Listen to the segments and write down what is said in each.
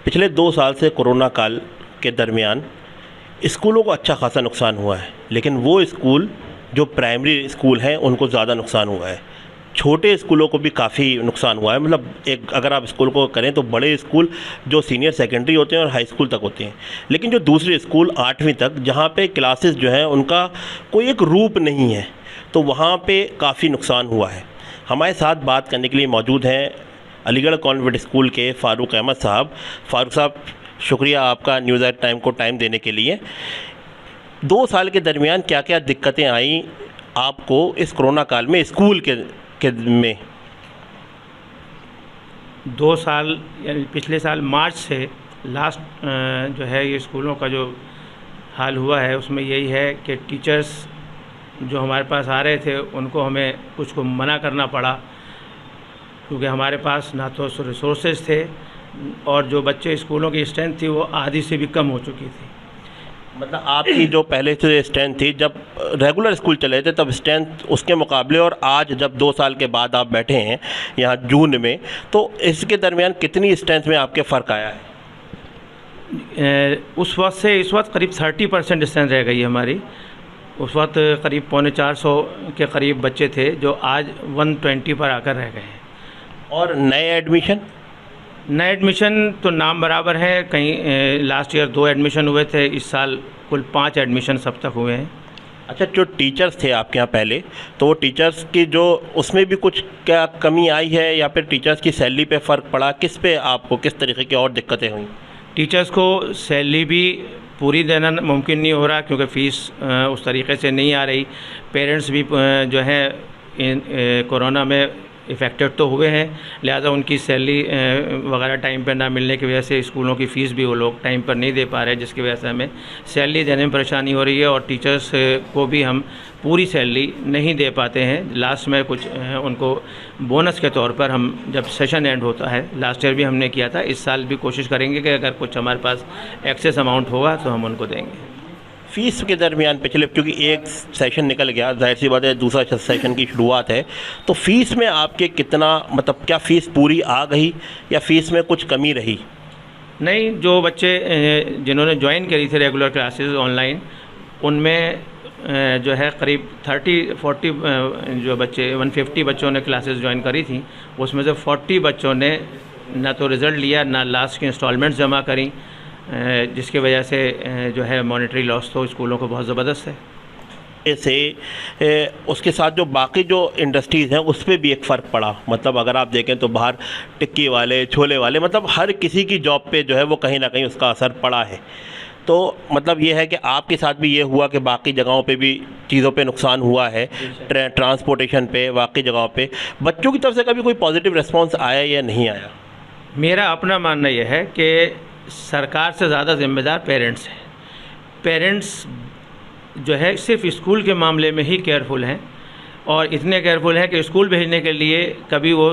पिछले 2 साल से कोरोना काल के दरमियान स्कूलों को अच्छा खासा नुकसान हुआ है, लेकिन वो स्कूल जो प्राइमरी स्कूल हैं उनको ज़्यादा नुकसान हुआ है। छोटे स्कूलों को भी काफ़ी नुकसान हुआ है। मतलब एक अगर आप स्कूल को करें तो बड़े स्कूल जो सीनियर सेकेंडरी होते हैं और हाई स्कूल तक होते हैं, लेकिन जो दूसरे स्कूल 8वीं तक जहाँ पे क्लासेस जो हैं उनका कोई एक रूप नहीं है, तो वहाँ पे काफ़ी नुकसान हुआ है। हमारे साथ बात करने के लिए मौजूद हैं अलीगढ़ कॉन्वेंट स्कूल के फ़ारूक अहमद साहब। फ़ारूक साहब, शुक्रिया आपका न्यूज़ एट टाइम को टाइम देने के लिए। 2 साल के दरमियान क्या क्या दिक्कतें आई आपको इस कोरोना काल में स्कूल के में? 2 साल यानी पिछले साल मार्च से लास्ट जो है ये स्कूलों का जो हाल हुआ है उसमें यही है कि टीचर्स जो हमारे पास आ रहे थे उनको हमें कुछ को मना करना पड़ा, क्योंकि हमारे पास ना तो रिसोर्सेज थे और जो बच्चे स्कूलों की स्ट्रेंथ थी वो आधी से भी कम हो चुकी थी। मतलब आपकी जो पहले से स्ट्रेंथ थी जब रेगुलर स्कूल चले थे तब स्ट्रेंथ उसके मुकाबले, और आज जब 2 साल के बाद आप बैठे हैं यहाँ जून में, तो इसके दरमियान कितनी स्ट्रेंथ में आपके फ़र्क आया है? उस वक्त से इस वक्त करीब 30% स्ट्रेंथ रह गई है हमारी। उस वक्त करीब 450 के करीब बच्चे थे जो आज 120 पर आकर रह गए हैं। और नए एडमिशन तो नाम बराबर है, कहीं लास्ट ईयर 2 एडमिशन हुए थे, इस साल कुल 5 एडमिशन सब तक हुए हैं। अच्छा, जो टीचर्स थे आपके यहाँ पहले, तो वो टीचर्स की जो उसमें भी कुछ क्या कमी आई है या फिर टीचर्स की सैलरी पे फ़र्क पड़ा? किस पे आपको किस तरीके की और दिक्कतें हुई? टीचर्स को सैलरी भी पूरी देना मुमकिन नहीं हो रहा, क्योंकि फ़ीस उस तरीके से नहीं आ रही। पेरेंट्स भी जो है कोरोना में इफ़ेक्टेड तो हुए हैं, लिहाजा उनकी सैलरी वगैरह टाइम पर ना मिलने की वजह से स्कूलों की फ़ीस भी वो लोग टाइम पर नहीं दे पा रहे, जिसकी वजह से हमें सैलरी देने में परेशानी हो रही है। और टीचर्स को भी हम पूरी सैलरी नहीं दे पाते हैं। लास्ट में कुछ उनको बोनस के तौर पर हम जब सेशन एंड होता है, लास्ट ईयर भी हमने किया था, इस साल भी कोशिश करेंगे कि अगर कुछ हमारे पास एक्सेस अमाउंट होगा तो हम उनको देंगे। फ़ीस के दरमियान पिछले, क्योंकि एक सेशन निकल गया, जाहिर सी बात है दूसरा सेशन की शुरुआत है, तो फ़ीस में आपके कितना, मतलब क्या फ़ीस पूरी आ गई या फ़ीस में कुछ कमी रही? नहीं, जो बच्चे जिन्होंने ज्वाइन करी थी रेगुलर क्लासेस ऑनलाइन, उनमें जो है करीब 30-40 जो बच्चे 150 बच्चों ने क्लासेस ज्वाइन करी थी, उसमें से 40 बच्चों ने ना तो रिज़ल्ट लिया ना लास्ट की इंस्टॉलमेंट्स जमा करी, जिसकी वजह से जो है मॉनेटरी लॉस तो स्कूलों को बहुत ज़बरदस्त है। से उसके साथ जो बाकी जो इंडस्ट्रीज़ हैं उस पर भी एक फ़र्क पड़ा। मतलब अगर आप देखें तो बाहर टिक्की वाले, छोले वाले, मतलब हर किसी की जॉब पे जो है वो कहीं ना कहीं उसका असर पड़ा है। तो मतलब ये है कि आपके साथ भी ये हुआ कि बाकी जगहों पे भी चीज़ों पे नुकसान हुआ है, ट्रांसपोर्टेशन पे, बाकी जगहों पे। बच्चों की तरफ से कभी कोई पॉजिटिव रिस्पॉन्स आया या नहीं आया? मेरा अपना मानना यह है कि सरकार से ज़्यादा जिम्मेदार पेरेंट्स हैं। पेरेंट्स जो है सिर्फ स्कूल के मामले में ही केयरफुल हैं, और इतने केयरफुल हैं कि स्कूल भेजने के लिए कभी वो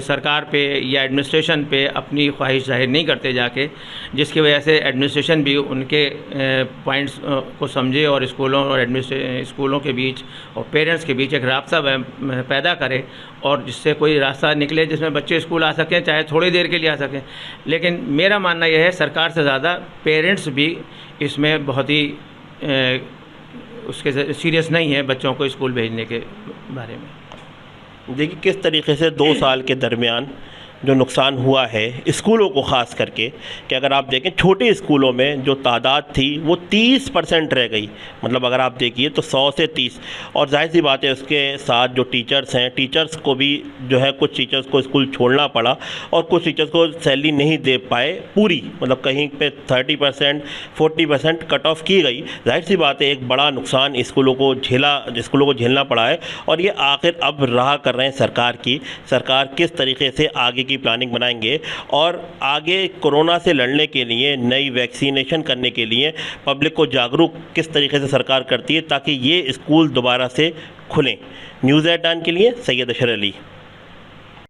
सरकार पे या एडमिनिस्ट्रेशन पे अपनी ख्वाहिश जाहिर नहीं करते जाके, जिसकी वजह से एडमिनिस्ट्रेशन भी उनके पॉइंट्स को समझे और स्कूलों के बीच और पेरेंट्स के बीच एक रास्ता पैदा करे, और जिससे कोई रास्ता निकले जिसमें बच्चे स्कूल आ सकें, चाहे थोड़ी देर के लिए आ सकें। लेकिन मेरा मानना यह है सरकार से ज़्यादा पेरेंट्स भी इसमें बहुत ही उसके सीरियस नहीं है बच्चों को स्कूल भेजने के बारे में। देखिए किस तरीके से 2 साल के दरमियान जो नुकसान हुआ है स्कूलों को, ख़ास करके कि अगर आप देखें छोटे स्कूलों में जो तादाद थी वो 30% रह गई। मतलब अगर आप देखिए तो 100 से 30, और जाहिर सी बात है उसके साथ जो टीचर्स हैं, टीचर्स को भी जो है कुछ टीचर्स को स्कूल छोड़ना पड़ा और कुछ टीचर्स को सैलरी नहीं दे पाए पूरी, मतलब कहीं पे 30% 40% कट ऑफ की गई। जाहिर सी बात है एक बड़ा नुकसान स्कूलों को झेलना पड़ा है, और ये आखिर अब राह कर रहे हैं सरकार किस तरीके से आगे की प्लानिंग बनाएंगे और आगे कोरोना से लड़ने के लिए, नई वैक्सीनेशन करने के लिए पब्लिक को जागरूक किस तरीके से सरकार करती है ताकि ये स्कूल दोबारा से खुलें। न्यूज़ एट टाइम के लिए सैयद अशर अली।